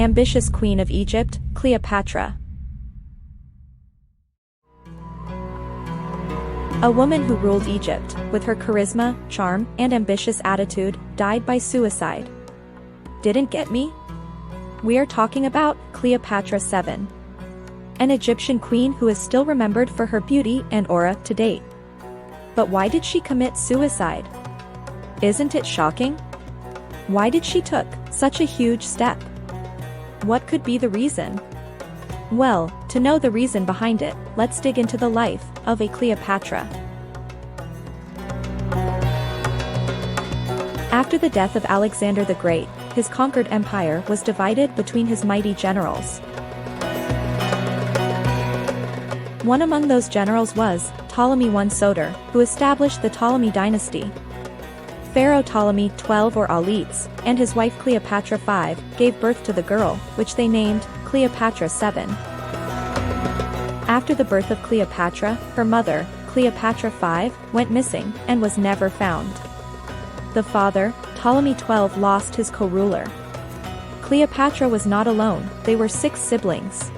Ambitious Queen of Egypt, Cleopatra. A woman who ruled Egypt, with her charisma, charm, and ambitious attitude, died by suicide. Didn't get me? We are talking about Cleopatra 7. An Egyptian queen who is still remembered for her beauty and aura to date. But why did she commit suicide? Isn't it shocking? Why did she took such a huge step? What could be the reason? Well, to know the reason behind it, let's dig into the life of a Cleopatra. After the death of Alexander the Great, his conquered empire was divided between his mighty generals. One among those generals was Ptolemy I Soter, who established the Ptolemy dynasty. Pharaoh Ptolemy XII or Auletes, and his wife Cleopatra V, gave birth to the girl, which they named Cleopatra 7. After the birth of Cleopatra, her mother, Cleopatra V, went missing and was never found. The father, Ptolemy XII, lost his co-ruler. Cleopatra was not alone, they were 6 siblings.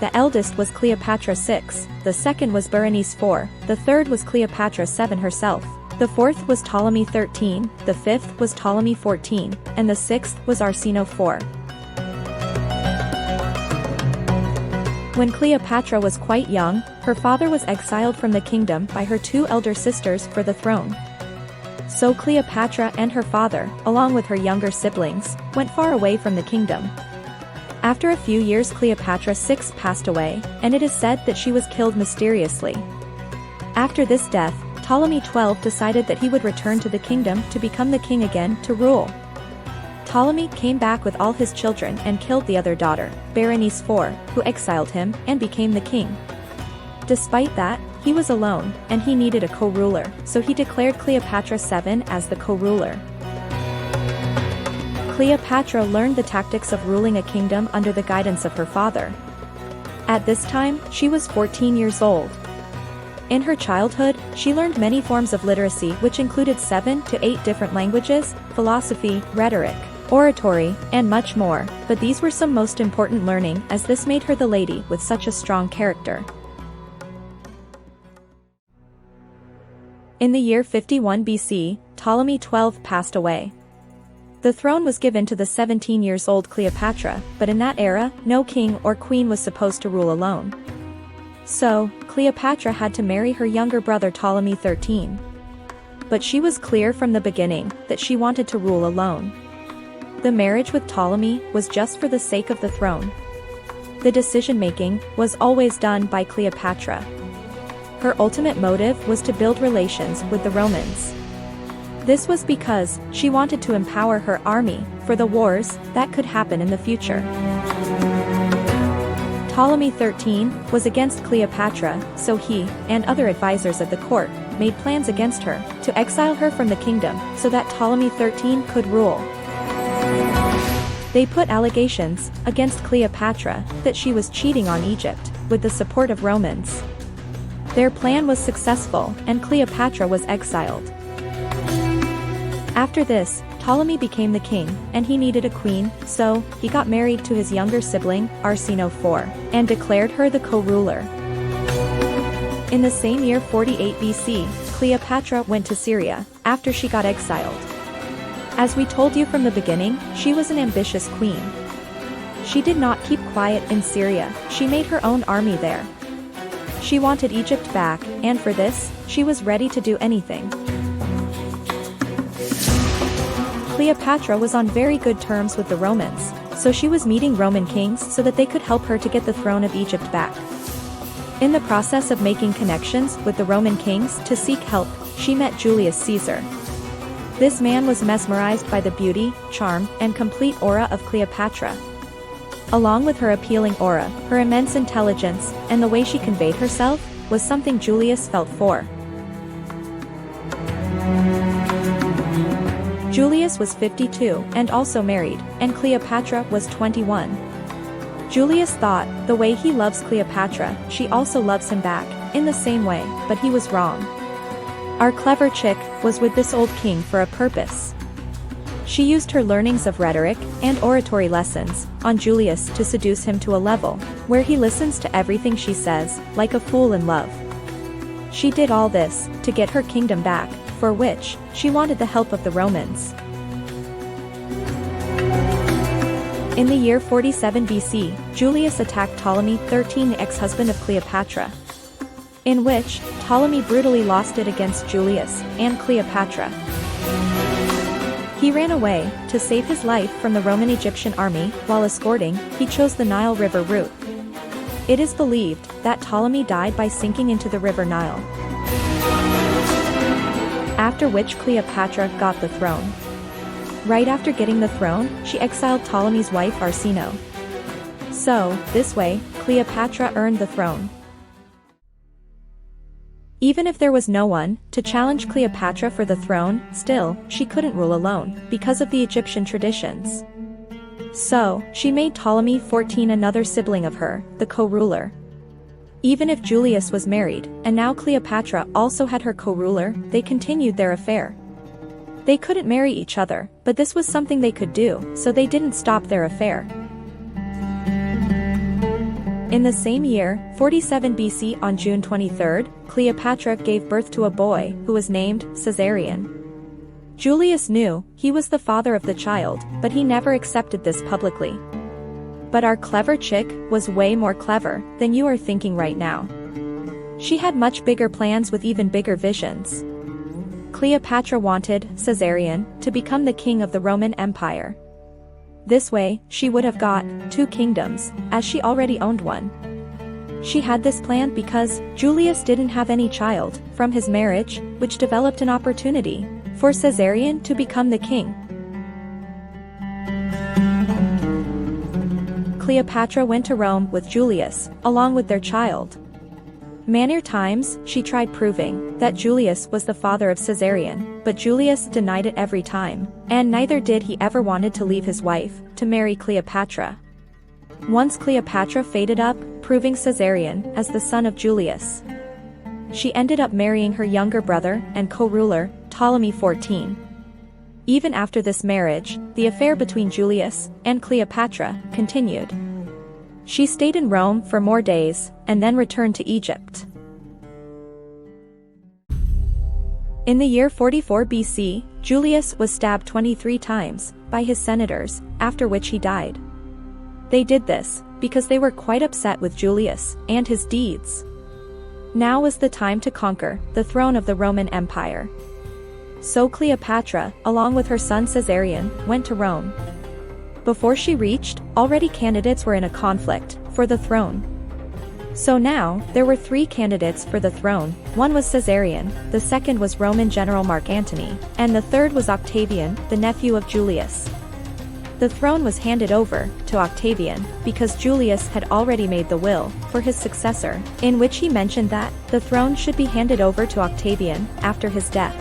The eldest was Cleopatra 6, the second was Berenice 4, the third was Cleopatra 7 herself, the fourth was Ptolemy 13, the fifth was Ptolemy 14, and the sixth was Arsinoe 4. When Cleopatra was quite young, her father was exiled from the kingdom by her 2 elder sisters for the throne. So Cleopatra and her father, along with her younger siblings, went far away from the kingdom. After a few years Cleopatra 6 passed away, and it is said that she was killed mysteriously. After this death, Ptolemy XII decided that he would return to the kingdom to become the king again to rule. Ptolemy came back with all his children and killed the other daughter, Berenice 4, who exiled him and became the king. Despite that, he was alone, and he needed a co-ruler, so he declared Cleopatra 7 as the co-ruler. Cleopatra learned the tactics of ruling a kingdom under the guidance of her father. At this time, she was 14 years old. In her childhood, she learned many forms of literacy which included 7 to 8 different languages, philosophy, rhetoric, oratory, and much more, but these were some most important learning as this made her the lady with such a strong character. In the year 51 BC, Ptolemy XII passed away. The throne was given to the 17-years-old Cleopatra, but in that era, no king or queen was supposed to rule alone. So, Cleopatra had to marry her younger brother Ptolemy XIII. But she was clear from the beginning that she wanted to rule alone. The marriage with Ptolemy was just for the sake of the throne. The decision-making was always done by Cleopatra. Her ultimate motive was to build relations with the Romans. This was because she wanted to empower her army for the wars that could happen in the future. Ptolemy XIII was against Cleopatra, so he, and other advisors at the court, made plans against her, to exile her from the kingdom, so that Ptolemy XIII could rule. They put allegations against Cleopatra that she was cheating on Egypt, with the support of Romans. Their plan was successful, and Cleopatra was exiled. After this, Ptolemy became the king, and he needed a queen, so he got married to his younger sibling, Arsinoe 4, and declared her the co-ruler. In the same year 48 BC, Cleopatra went to Syria, after she got exiled. As we told you from the beginning, she was an ambitious queen. She did not keep quiet in Syria, she made her own army there. She wanted Egypt back, and for this, she was ready to do anything. Cleopatra was on very good terms with the Romans, so she was meeting Roman kings so that they could help her to get the throne of Egypt back. In the process of making connections with the Roman kings to seek help, she met Julius Caesar. This man was mesmerized by the beauty, charm, and complete aura of Cleopatra. Along with her appealing aura, her immense intelligence, and the way she conveyed herself, was something Julius felt for. Julius was 52 and also married, and Cleopatra was 21. Julius thought, the way he loves Cleopatra, she also loves him back, in the same way, but he was wrong. Our clever chick was with this old king for a purpose. She used her learnings of rhetoric and oratory lessons on Julius to seduce him to a level where he listens to everything she says, like a fool in love. She did all this to get her kingdom back, for which she wanted the help of the Romans. In the year 47 BC, Julius attacked Ptolemy XIII, the ex-husband of Cleopatra, in which Ptolemy brutally lost it against Julius and Cleopatra. He ran away to save his life from the Roman-Egyptian army. While escorting, he chose the Nile River route. It is believed that Ptolemy died by sinking into the river Nile, after which Cleopatra got the throne. Right after getting the throne, she exiled Ptolemy's wife Arsinoe. So, this way, Cleopatra earned the throne. Even if there was no one to challenge Cleopatra for the throne, still, she couldn't rule alone, because of the Egyptian traditions. So, she made Ptolemy XIV another sibling of her, the co-ruler. Even if Julius was married, and now Cleopatra also had her co-ruler, they continued their affair. They couldn't marry each other, but this was something they could do, so they didn't stop their affair. In the same year, 47 BC, on June 23, Cleopatra gave birth to a boy who was named Caesarion. Julius knew he was the father of the child, but he never accepted this publicly. But our clever chick was way more clever than you are thinking right now. She had much bigger plans with even bigger visions. Cleopatra wanted Caesarion to become the king of the Roman Empire. This way, she would have got 2 kingdoms, as she already owned one. She had this plan because Julius didn't have any child from his marriage, which developed an opportunity for Caesarion to become the king. Cleopatra went to Rome with Julius, along with their child. Many times, she tried proving that Julius was the father of Caesarion, but Julius denied it every time, and neither did he ever wanted to leave his wife to marry Cleopatra. Once Cleopatra faded up, proving Caesarion as the son of Julius. She ended up marrying her younger brother and co-ruler, Ptolemy XIV. Even after this marriage, the affair between Julius and Cleopatra continued. She stayed in Rome for more days, and then returned to Egypt. In the year 44 BC, Julius was stabbed 23 times by his senators, after which he died. They did this because they were quite upset with Julius and his deeds. Now was the time to conquer the throne of the Roman Empire. So Cleopatra, along with her son Caesarion, went to Rome. Before she reached, already candidates were in a conflict for the throne. So now, there were 3 candidates for the throne. One was Caesarion, the second was Roman general Mark Antony, and the third was Octavian, the nephew of Julius. The throne was handed over to Octavian because Julius had already made the will for his successor, in which he mentioned that the throne should be handed over to Octavian after his death.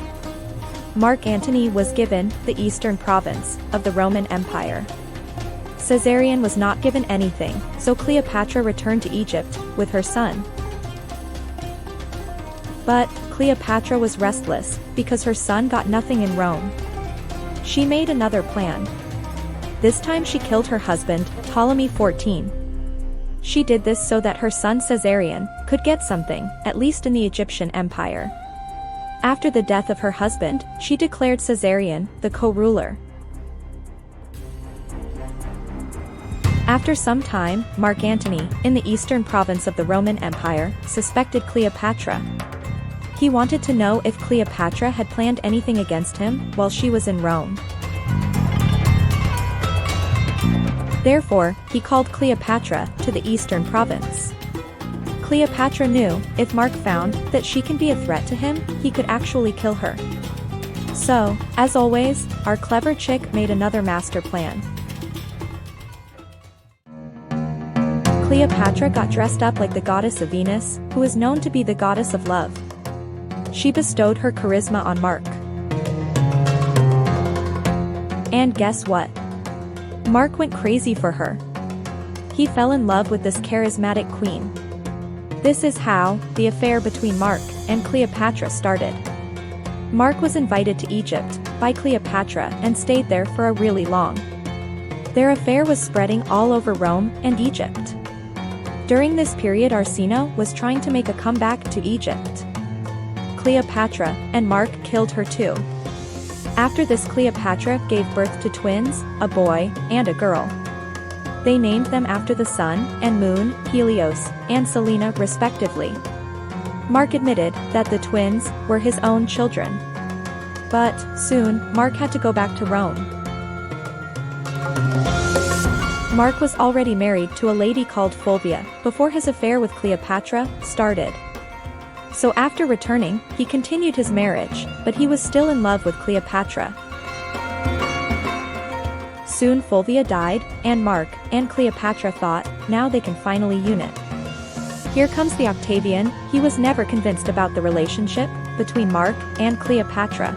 Mark Antony was given the eastern province of the Roman Empire. Caesarion was not given anything, so Cleopatra returned to Egypt with her son. But Cleopatra was restless because her son got nothing in Rome. She made another plan. This time she killed her husband, Ptolemy XIV. She did this so that her son Caesarion could get something, at least in the Egyptian Empire. After the death of her husband, she declared Caesarion the co-ruler. After some time, Mark Antony, in the eastern province of the Roman Empire, suspected Cleopatra. He wanted to know if Cleopatra had planned anything against him while she was in Rome. Therefore, he called Cleopatra to the eastern province. Cleopatra knew, if Mark found that she can be a threat to him, he could actually kill her. So, as always, our clever chick made another master plan. Cleopatra got dressed up like the goddess of Venus, who is known to be the goddess of love. She bestowed her charisma on Mark. And guess what? Mark went crazy for her. He fell in love with this charismatic queen. This is how the affair between Mark and Cleopatra started. Mark was invited to Egypt by Cleopatra and stayed there for a really long. Their affair was spreading all over Rome and Egypt. During this period, Arsinoe was trying to make a comeback to Egypt. Cleopatra and Mark killed her too. After this, Cleopatra gave birth to twins, a boy and a girl. They named them after the sun and moon, Helios and Selene respectively. Mark admitted that the twins were his own children. But soon, Mark had to go back to Rome. Mark was already married to a lady called Fulvia before his affair with Cleopatra started. So after returning, he continued his marriage, but he was still in love with Cleopatra. Soon Fulvia died, and Mark and Cleopatra thought, now they can finally unite. Here comes the Octavian. He was never convinced about the relationship between Mark and Cleopatra.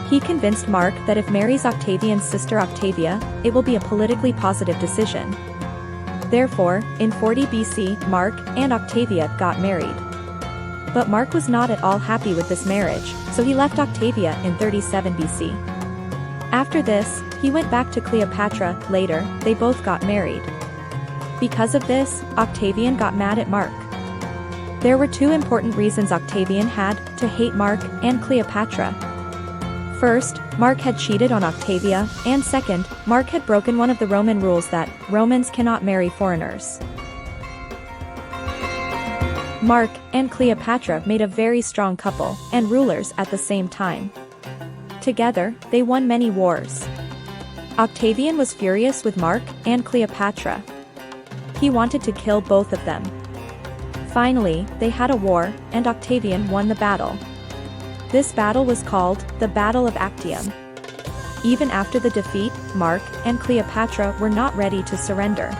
He convinced Mark that if marries Octavian's sister Octavia, it will be a politically positive decision. Therefore, in 40 BC, Mark and Octavia got married. But Mark was not at all happy with this marriage, so he left Octavia in 37 BC. After this, he went back to Cleopatra. Later, they both got married. Because of this, Octavian got mad at Mark. There were two important reasons Octavian had to hate Mark and Cleopatra. First, Mark had cheated on Octavia, and second, Mark had broken one of the Roman rules that Romans cannot marry foreigners. Mark and Cleopatra made a very strong couple and rulers at the same time. Together, they won many wars. Octavian was furious with Mark and Cleopatra. He wanted to kill both of them. Finally, they had a war, and Octavian won the battle. This battle was called the Battle of Actium. Even after the defeat, Mark and Cleopatra were not ready to surrender.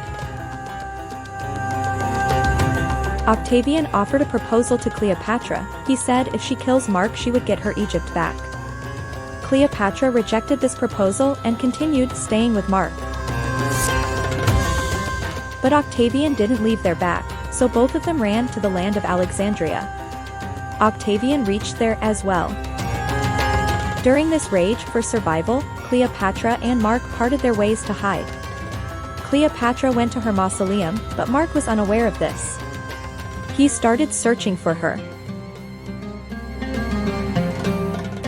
Octavian offered a proposal to Cleopatra. He said if she kills Mark, she would get her Egypt back. Cleopatra rejected this proposal and continued staying with Mark. But Octavian didn't leave their back, so both of them ran to the land of Alexandria. Octavian reached there as well. During this rage for survival, Cleopatra and Mark parted their ways to hide. Cleopatra went to her mausoleum, but Mark was unaware of this. He started searching for her.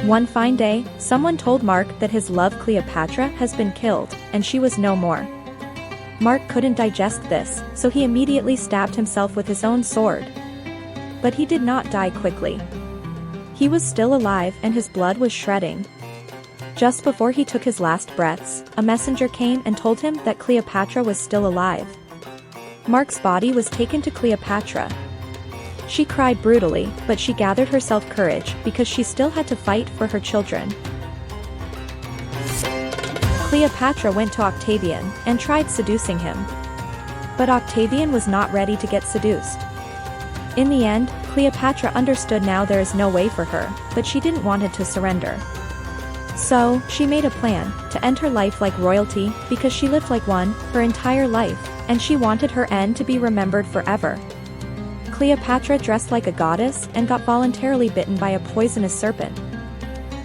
One fine day, someone told Mark that his love Cleopatra has been killed, and she was no more. Mark couldn't digest this, so he immediately stabbed himself with his own sword. But he did not die quickly. He was still alive and his blood was shredding. Just before he took his last breaths, a messenger came and told him that Cleopatra was still alive. Mark's body was taken to Cleopatra. She cried brutally, but she gathered herself courage because she still had to fight for her children. Cleopatra went to Octavian and tried seducing him. But Octavian was not ready to get seduced. In the end, Cleopatra understood now there is no way for her, but she didn't want to surrender. So, she made a plan to end her life like royalty because she lived like one her entire life, and she wanted her end to be remembered forever. Cleopatra dressed like a goddess and got voluntarily bitten by a poisonous serpent.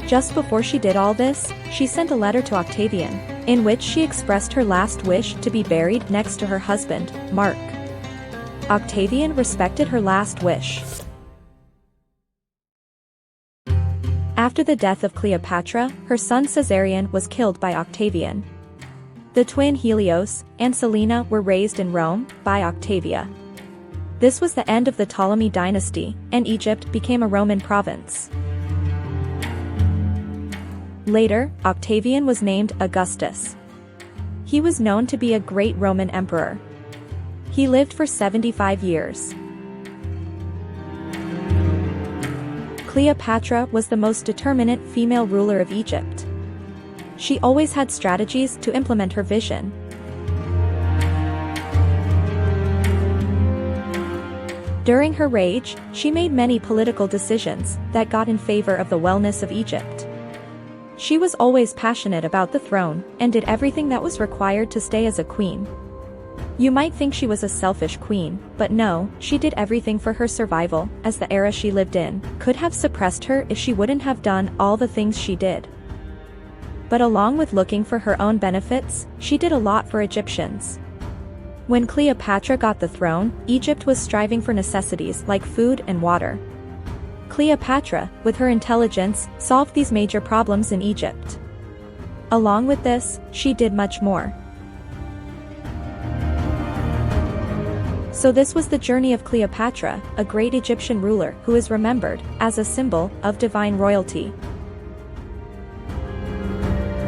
Just before she did all this, she sent a letter to Octavian, in which she expressed her last wish to be buried next to her husband, Mark. Octavian respected her last wish. After the death of Cleopatra, her son Caesarion was killed by Octavian. The twin Helios and Selene were raised in Rome by Octavia. This was the end of the Ptolemy dynasty, and Egypt became a Roman province. Later, Octavian was named Augustus. He was known to be a great Roman emperor. He lived for 75 years. Cleopatra was the most determinant female ruler of Egypt. She always had strategies to implement her vision. During her rage, she made many political decisions that got in favor of the wellness of Egypt. She was always passionate about the throne and did everything that was required to stay as a queen. You might think she was a selfish queen, but no, she did everything for her survival, as the era she lived in could have suppressed her if she wouldn't have done all the things she did. But along with looking for her own benefits, she did a lot for Egyptians. When Cleopatra got the throne, Egypt was striving for necessities like food and water. Cleopatra, with her intelligence, solved these major problems in Egypt. Along with this, she did much more. So this was the journey of Cleopatra, a great Egyptian ruler who is remembered as a symbol of divine royalty.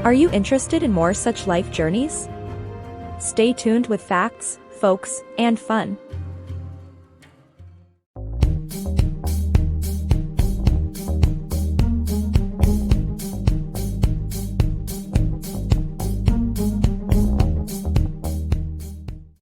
Are you interested in more such life journeys? Stay tuned with facts, folks, and fun.